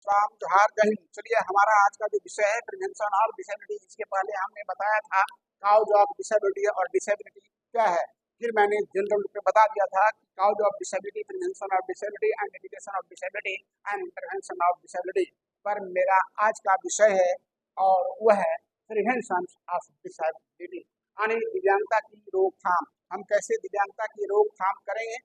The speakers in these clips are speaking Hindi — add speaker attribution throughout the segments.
Speaker 1: राम जोहार जय हिंद। चलिए हमारा आज का जो विषय है प्रिवेंशन ऑफ डिसेबिलिटी। इसके पहले हमने बताया था काउज ऑफ डिसेबिलिटी और डिसेबिलिटी क्या है। फिर मैंने जनरल रूप में बता दिया था कि cause of disability, prevention of disability and mitigation of disability and intervention of disability. पर मेरा आज का विषय है और वह है प्रिवेंशन ऑफ डिसेबिलिटी, यानी दिव्यांगता की रोकथाम। हम कैसे दिव्यांगता की रोकथाम करेंगे।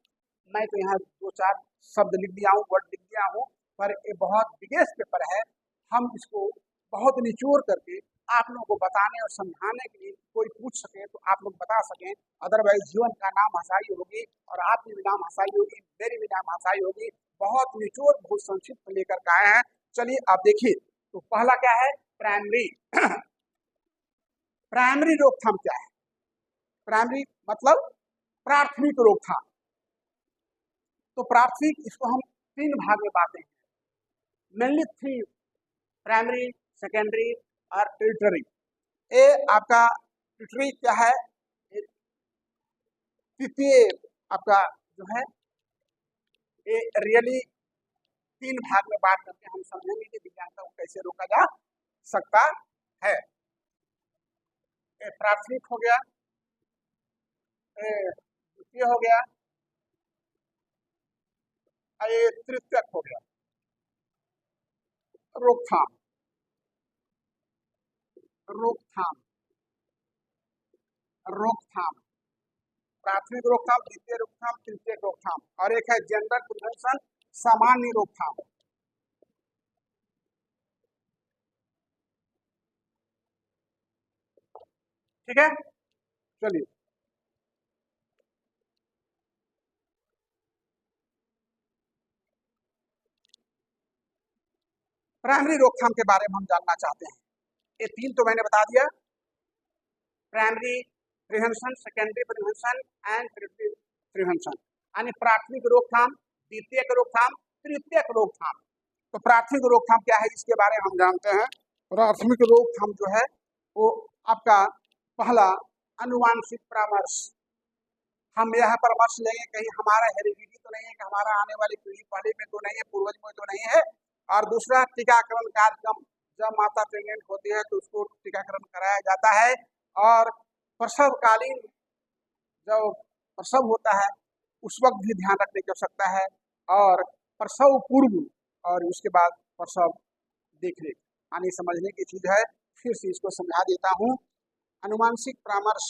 Speaker 1: मैं तो यहाँ दो चार शब्द लिख दिया हूँ, वर्ड लिख दिया हूँ, पर ये बहुत विदेश पेपर है। हम इसको बहुत निचोड़ करके आप लोगों को बताने और समझाने के लिए, कोई पूछ सके तो आप लोग बता सकें। अदरवाइज जीवन का नाम हंसाई होगी और आपकी भी नाम हंसाई होगी, मेरी भी नाम हंसाई होगी। बहुत निचोड़, बहुत संक्षिप्त लेकर के आए हैं। चलिए आप देखिए, तो पहला क्या है, प्राइमरी प्राइमरी रोकथाम क्या है। प्राइमरी मतलब प्राथमिक रोकथाम। तो प्राथमिक, इसको हम तीन भाग में बांटते हैं, मेनली थ्री, प्राइमरी, सेकेंडरी और टर्टियरी। ये आपका टर्टियरी क्या है, तृतीय आपका जो है, ये रियली तीन भाग में बांट करके हम समझेंगे कि दिव्यांगता को कैसे रोका जा सकता है। प्राथमिक हो गया, द्वितीय हो गया, ये तृतीयक हो गया। रोकथाम, रोकथाम, रोकथाम, प्राथमिक रोकथाम, द्वितीय रोकथाम, तृतीय रोकथाम, और एक है जनरल प्रिवेंशन, सामान्य रोकथाम। ठीक है, चलिए प्राइमरी रोकथाम के बारे में हम जानना चाहते हैं। ये तीन तो मैंने बता दिया, primary prevention, secondary prevention and tertiary prevention, यानी प्राथमिक रोकथाम, द्वितीयक रोकथाम, तृतीयक रोकथाम। तो प्राथमिक रोकथाम क्या है, इसके बारे में हम जानते हैं। प्राथमिक रोकथाम जो है वो आपका पहला अनुवांशिक परामर्श। हम यह परामर्श लेंगे कहीं हमारा हेरिडिटी तो नहीं है, कि हमारा आने वाली पीढ़ी पहले में तो नहीं है, पूर्वज में तो नहीं है। और दूसरा टीकाकरण कार्यक्रम, जब माता प्रेग्नेंट होती है तो उसको टीकाकरण कराया जाता है। और प्रसवकालीन जब प्रसव होता है उस वक्त भी ध्यान रखने की आवश्यकता है, और प्रसव पूर्व और उसके बाद प्रसव देखरेख, यानी समझने की चीज है। फिर से इसको समझा देता हूँ। अनुवांशिक परामर्श,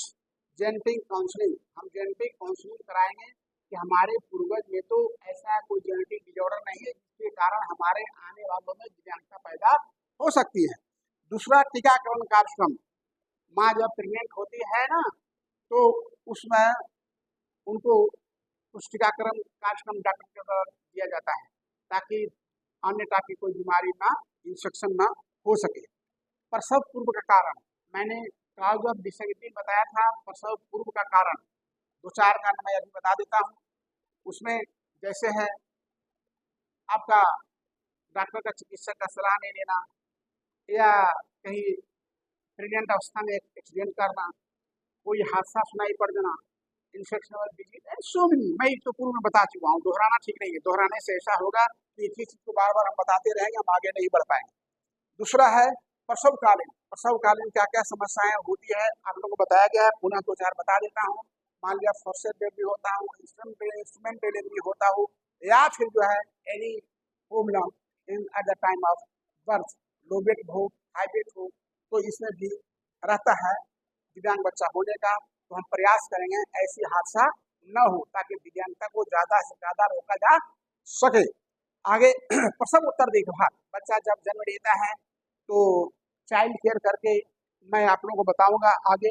Speaker 1: जेनेटिक काउंसलिंग, हम जेनेटिक काउंसलिंग कराएंगे कि हमारे पूर्वज में तो ऐसा कोई जेनेटिक डिजॉर्डर नहीं है जिसके कारण हमारे आने वालों में दिव्यांगता पैदा हो सकती है। दूसरा टीकाकरण कार्यक्रम, माँ जब प्रेग्नेंट होती है ना, तो उसमें उनको कुछ टीकाकरण कार्यक्रम डॉक्टर के द्वारा दिया जाता है, ताकि अन्य टाइप की कोई बीमारी ना, इंफेक्शन ना हो सके। प्रसव पूर्व का कारण, मैंने काउज ऑफ डिसेबिलिटी बताया था। प्रसव पूर्व का कारण दो चार कारण मैं अभी बता देता हूँ। उसमें जैसे है आपका डॉक्टर का, चिकित्सक का सलाह नहीं लेना, या कहीं प्रेग्नेंट अवस्था में एक्सीडेंट करना, कोई हादसा सुनाई पड़ जाना, इन्फेक्शनल डिजीज, सो मेनी। मैं तो पूर्व में बता चुका हूँ, दोहराना ठीक नहीं है। दोहराने से ऐसा होगा कि एक ही चीज को बार बार हम बताते रहेंगे, हम आगे नहीं बढ़ पाएंगे। दूसरा है प्रसवकालीन। प्रसवकालीन क्या क्या समस्याएं होती है आप लोगों को बताया गया है, पुनः दो चार बता देता हूँ। मान लिया फॉर्सेप डिलीवरी होता हो, इंस्ट्रूमेंट डिलीवरी होता हो, या फिर जो है any problem in at the time of birth, low weight हो, हाई वेट हो, तो इसमें भी रहता है दिव्यांग बच्चा होने का। तो हम प्रयास करेंगे ऐसी हादसा न हो, ताकि दिव्यांगता को ज्यादा से ज्यादा रोका जा सके। आगे प्रसव उत्तर देखभाल, बच्चा जब जन्म लेता है तो चाइल्ड केयर करके मैं आप लोगों को बताऊंगा आगे,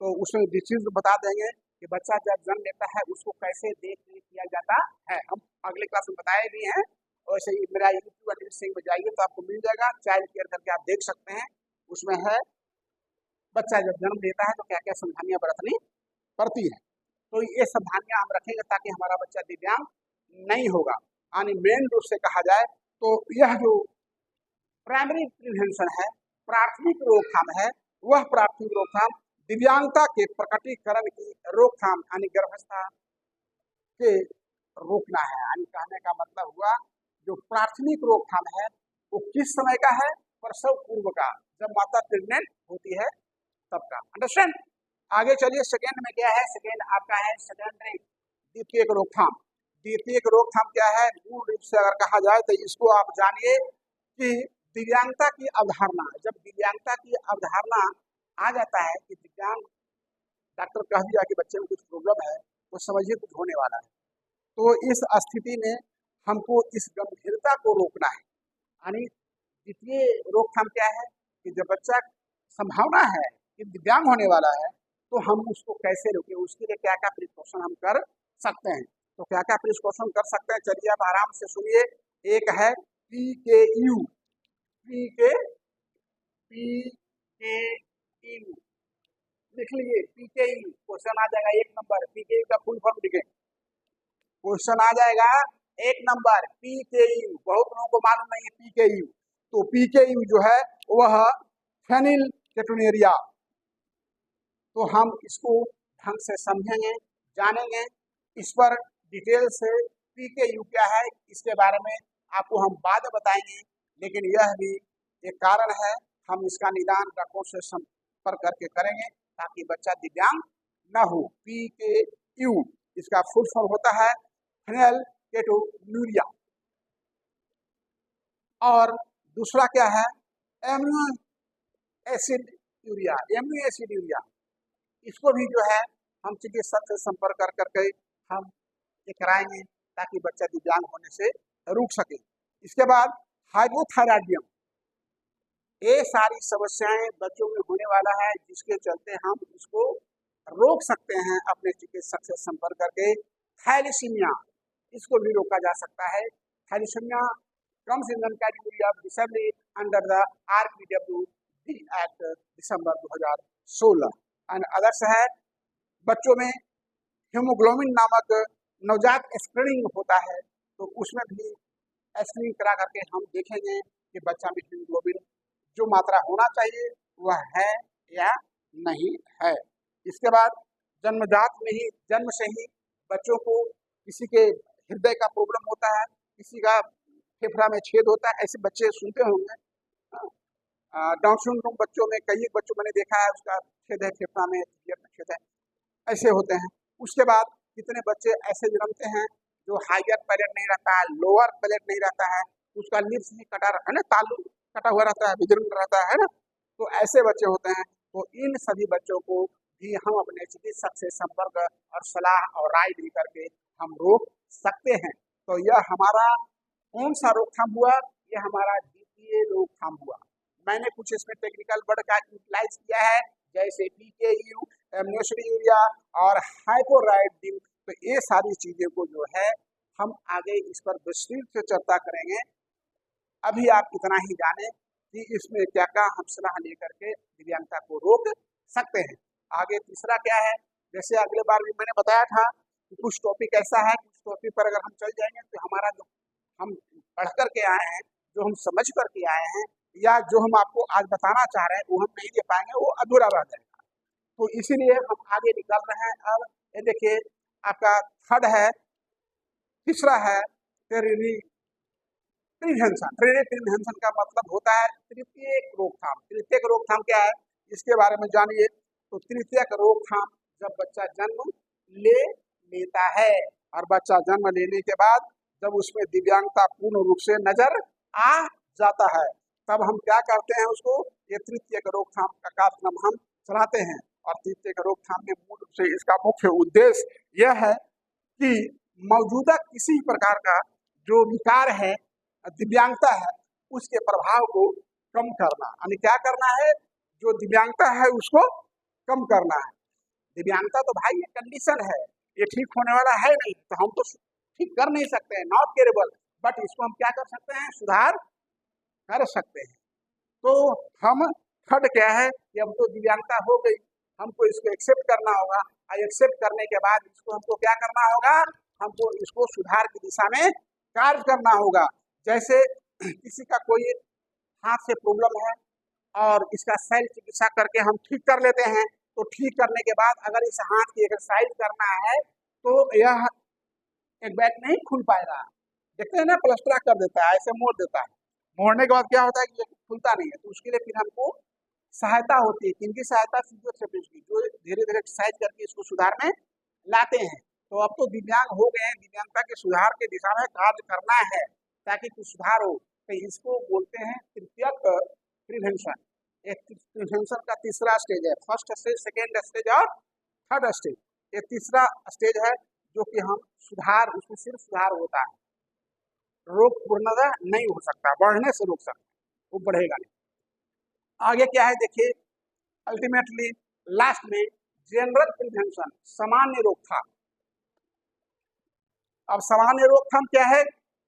Speaker 1: तो उसमें डिटेल्स बता देंगे कि बच्चा जब जन्म लेता है उसको कैसे देख रेख किया जाता है। हम अगले क्लास में बताए भी हैं। वैसे ही मेरा यूट्यूब अनिल सिंह में जाइए तो आपको मिल जाएगा, चाइल्ड केयर करके आप देख सकते हैं। उसमें है बच्चा जब जन्म लेता है तो क्या क्या सावधानियां बरतनी पड़ती है। तो ये सावधानियां हम रखेंगे ताकि हमारा बच्चा दिव्यांग नहीं होगा। यानी मेन रूप से कहा जाए तो यह जो प्राइमरी प्रिवेंशन है, प्राथमिक रोकथाम है, वह प्राथमिक रोकथाम दिव्यांगता के प्रकटीकरण की रोकथाम, यानी गर्भावस्था के रोकना है। यानी कहने का मतलब हुआ जो प्राथमिक रोकथाम है किस समय का है? प्रसव पूर्व का, जब माता प्रेग्नेंट होती है तब का। अंडरस्टैंड? आगे चलिए, सेकेंड में क्या है? सेकेंड आपका है सेकेंडरी द्वितीयक रोकथाम। द्वितीयक रोकथाम क्या है? मूल रूप से अगर कहा जाए तो इसको आप जानिए कि दिव्यांगता की अवधारणा, जब दिव्यांगता की अवधारणा आ जाता है कि दिव्यांग, डॉक्टर कह दिया कि बच्चे में कुछ प्रॉब्लम है, तो समझिए कुछ होने वाला है। तो इस स्थिति में हमको इस गंभीरता को रोकना है। यानी द्वितीय रोकथाम क्या है कि जब बच्चा संभावना है कि दिव्यांग होने वाला है, तो हम उसको कैसे रोकें, उसके लिए क्या क्या प्रिकॉशन हम कर सकते हैं। तो क्या क्या प्रिकॉशन कर सकते हैं, चलिए आप आराम से सुनिए। एक है PKU, PKU लिख लीजिए। PKU क्वेश्चन आ जाएगा 1 नंबर। PKU का फुल फॉर्म लिखें, क्वेश्चन आ जाएगा 1 नंबर। PKU बहुत लोगों को मालूम नहीं है PKU। तो PKU जो है वह फेनिलकेटोनुरिया। तो हम इसको ढंग से समझेंगे, जानेंगे, इस पर डिटेल से PKU क्या है इसके बारे में आपको हम बाद में बताएंगे, लेकिन यह भी एक कारण है, हम इसका निदान डॉक्टर से संपर्क करके करेंगे ताकि बच्चा दिव्यांग न हो। PKU इसका फुल फॉर्म होता है फेनिलकेटोनुरिया। और दूसरा क्या है? Amino acid urea, amino acid urea. इसको भी जो है हम चिकित्सक से संपर्क कर करके हम ये कराएंगे ताकि बच्चा दिव्यांग होने से रुक सके। इसके बाद हाइपोथायराइडिज्म, ये सारी समस्याएं बच्चों में होने वाला है, जिसके चलते हम इसको रोक सकते हैं अपने चिकित्सक से संपर्क करके। थैलेसीमिया, इसको भी रोका जा सकता है। Thalassaemia comes in the category of disability under the RPWD Act December 2016। And others है, बच्चों में हीमोग्लोबिन नामक नवजात स्क्रीनिंग होता है, तो उसमें भी स्क्रीनिंग करा करके हम देखेंगे कि बच्चा में हीमोग्लोबिन जो मात्रा होना चाहिए वह है या नहीं है। इसके बाद जन्मजात में ही, जन्म से ही बच्चों को किसी के हृदय का प्रॉब्लम होता है, किसी का फेफड़ा में छेद होता है, ऐसे बच्चे सुनते होंगे। डाउन सिंड्रोम बच्चों में, कई बच्चों मैंने देखा है उसका छेद है फेफड़ा में, छेद है, ऐसे होते हैं। उसके बाद कितने बच्चे ऐसे जन्मते हैं जो हाइयर पैलेट नहीं रहता है, लोअर पैलेट नहीं रहता है, उसका लिप्स भी कटा है ना, तालु कटा हुआ रहता है, विजृंभ रहता है ना, तो ऐसे बच्चे होते हैं। तो इन सभी बच्चों को भी हम अपने चिकित्सक से संपर्क और सलाह और राय भी करके हम रोक सकते हैं। तो यह हमारा कौन सा रोकथाम हुआ? यह हमारा द्वितीय रोकथाम हुआ। मैंने कुछ इसमें टेक्निकल वर्ड का यूटिलाइज किया है, जैसे PKU, एमिनो एसिड यूरिया और हाइपोथायराइडिज्म। तो ये सारी चीजें को जो है हम आगे इस पर विस्तृत से चर्चा करेंगे। अभी आप इतना ही जाने कि इसमें क्या क्या हम सलाह लेकर के दिव्यांगता को रोक सकते हैं। आगे तीसरा क्या है? जैसे अगले बार भी मैंने बताया था कि कुछ टॉपिक ऐसा है, कुछ टॉपिक पर अगर हम चल जाएंगे तो हमारा जो हम पढ़ करके आए हैं, जो हम समझ करके आए हैं, या जो हम आपको आज बताना चाह रहे हैं वो हम नहीं दे पाएंगे, वो अधूरा रह जाएगा। तो इसीलिए हम आगे निकल रहे हैं। अब ये देखिए आपका थर्ड है, तीसरा है प्रिवेंशन। प्रिवेंशन का मतलब होता है तृतीयक रोकथाम। तृतीयक रोकथाम क्या है इसके बारे में जानिए। तो तृतीयक रोकथाम जब बच्चा जन्म ले लेता है, और बच्चा जन्म लेने के बाद जब उसमें दिव्यांगता पूर्ण रूप से नजर आ जाता है, तब हम क्या करते हैं, उसको ये तृतीयक रोकथाम का कार्यक्रम हम चलाते हैं। और तृतीयक रोकथाम में मूल रूप से इसका मुख्य उद्देश्य यह है कि मौजूदा किसी प्रकार का जो विकार है, दिव्यांगता है, उसके प्रभाव को कम करना। यानी क्या करना है, जो दिव्यांगता है उसको कम करना है। दिव्यांगता तो भाई ये कंडीशन है, ये ठीक होने वाला है नहीं, तो हम तो ठीक कर नहीं सकते हैं, नॉट केरेबल, बट इसको हम क्या कर सकते हैं, सुधार कर सकते हैं। तो हम थर्ड क्या है कि अब तो दिव्यांगता हो गई, हमको इसको एक्सेप्ट करना होगा, और एक्सेप्ट करने के बाद इसको हमको क्या करना होगा, हमको इसको सुधार की दिशा में कार्य करना होगा। जैसे किसी का कोई हाथ से प्रॉब्लम है और इसका शल्य चिकित्सा करके हम ठीक कर लेते हैं, तो ठीक करने के बाद अगर इस हाथ की एक्सरसाइज करना है तो यह एक बैक नहीं खुल पाएगा। देखते हैं ना, प्लास्टर कर देता है, ऐसे मोड़ देता है। मोड़ने के बाद क्या होता है कि ये खुलता नहीं है, तो उसके लिए फिर हमको सहायता होती है। किनकी सहायता? फिजियोथेरेपिस्ट की, जो धीरे धीरे एक्सरसाइज करके इसको सुधार में लाते हैं। तो अब तो दिव्यांग हो गए हैं, दिव्यांगता के सुधार के दिशा में कार्य करना है ताकि कुछ सुधार हो। तो इसको बोलते हैं तृतीयक प्रिवेंशन। एक प्रिवेंशन का तीसरा स्टेज है, फर्स्ट स्टेज, सेकेंड स्टेज और थर्ड स्टेज। ये तीसरा स्टेज है जो कि हम सुधार, उसमें सिर्फ सुधार होता है, रोग पूर्णतः नहीं हो सकता, बढ़ने से रोक सकता, वो बढ़ेगा नहीं। आगे क्या है देखिए, अल्टीमेटली लास्ट में जनरल प्रिवेंशन, सामान्य रोकथाम। अब सामान्य रोकथाम क्या है?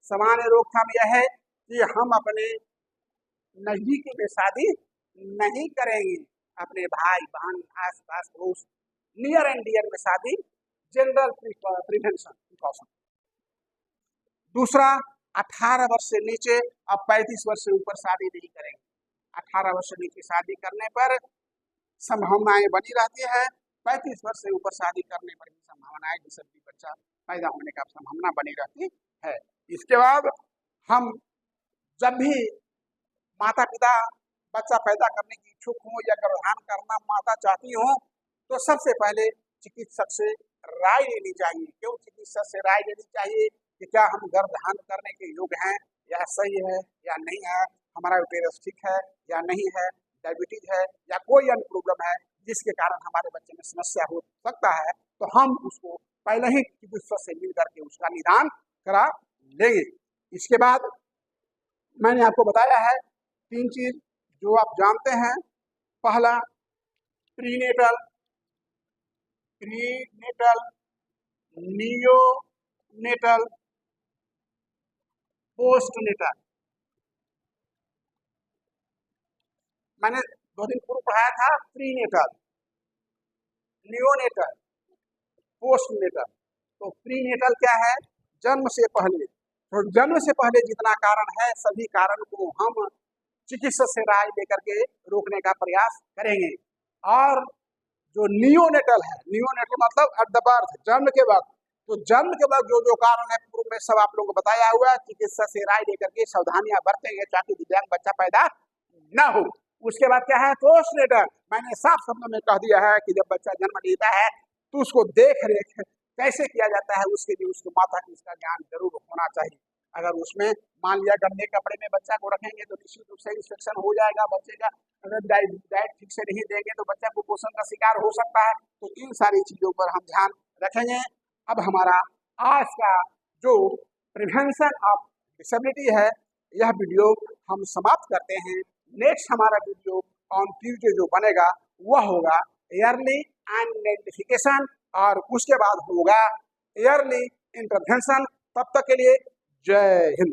Speaker 1: सामान्य रोकथाम यह है कि हम अपने नजदीकी में शादी नहीं करेंगे, अपने भाई बहन आस पास पड़ोस नियर एंड डियर में शादी, जनरल प्रिवेंशन प्रिकॉशन। दूसरा, 18 वर्ष से नीचे, अब 35 वर्ष से ऊपर शादी नहीं करेंगे। 18 वर्ष से नीचे शादी करने पर संभावनाएं बनी रहती है, 35 वर्ष से ऊपर शादी करने पर भी संभावनाएं, जिससे भी बच्चा पैदा होने का संभावना बनी रहती है। इसके बाद हम जब भी माता पिता बच्चा पैदा करने की इच्छुक हो या गर्भाधान करना माता चाहती हो, तो सबसे पहले चिकित्सक से राय लेनी चाहिए। क्यों चिकित्सक से राय लेनी चाहिए? कि क्या हम गर्भधान करने के योग्य हैं, या सही है या नहीं है, हमारा यूटेरस ठीक है या नहीं है, डायबिटीज है या कोई अन्य प्रॉब्लम है जिसके कारण हमारे बच्चे में समस्या हो सकता है, तो हम उसको पहले ही चिकित्सक से मिल करके उसका निदान करा लेंगे। इसके बाद मैंने आपको बताया है 3 चीज जो आप जानते हैं। पहला, प्रीनेटल, नियोनेटल, पोस्टनेटल। मैंने 2 दिन पूर्व पढ़ाया था प्रीनेटल, नियोनेटल, पोस्टनेटल। तो प्रीनेटल क्या है? जन्म से पहले। तो जन्म से पहले जितना कारण है, सभी कारण को हम चिकित्सक से राय लेकर के रोकने का प्रयास करेंगे। और जो नियोनेटल है, नियोनेटल मतलब एट द बर्थ, जन्म के वक्त। तो जन्म के वक्त जो जो कारण है पूर्व में सब आप लोगों को बताया हुआ है, चिकित्सक से राय लेकर के सावधानियां बरतेंगे ताकि दिव्यांग बच्चा पैदा न हो। उसके बाद क्या है? पोस्टनेटल। मैंने साफ शब्दों में कह दिया है कि जब बच्चा जन्म लेता है तो उसको देख रेख कैसे किया जाता है, उसके लिए उसकी माता की इसका ज्ञान जरूर होना चाहिए। अगर उसमें मान लिया गंदे कपड़े में बच्चा को रखेंगे तो निश्चित रूप से इंफेक्शन हो जाएगा बच्चे का। अगर डाइट ठीक से नहीं देंगे तो बच्चा कुपोषण का शिकार हो सकता है। तो इन सारी चीजों पर हम ध्यान रखेंगे। अब हमारा आज का जो प्रिवेंशन ऑफ डिसेबिलिटी है, यह वीडियो हम समाप्त करते हैं। नेक्स्ट हमारा वीडियो ऑन ट्यूजडे जो बनेगा वह होगा ईयरली आइडेंटिफिकेशन, और उसके बाद होगा ईयरली इंटरवेंशन। तब तक के लिए जय हिंद।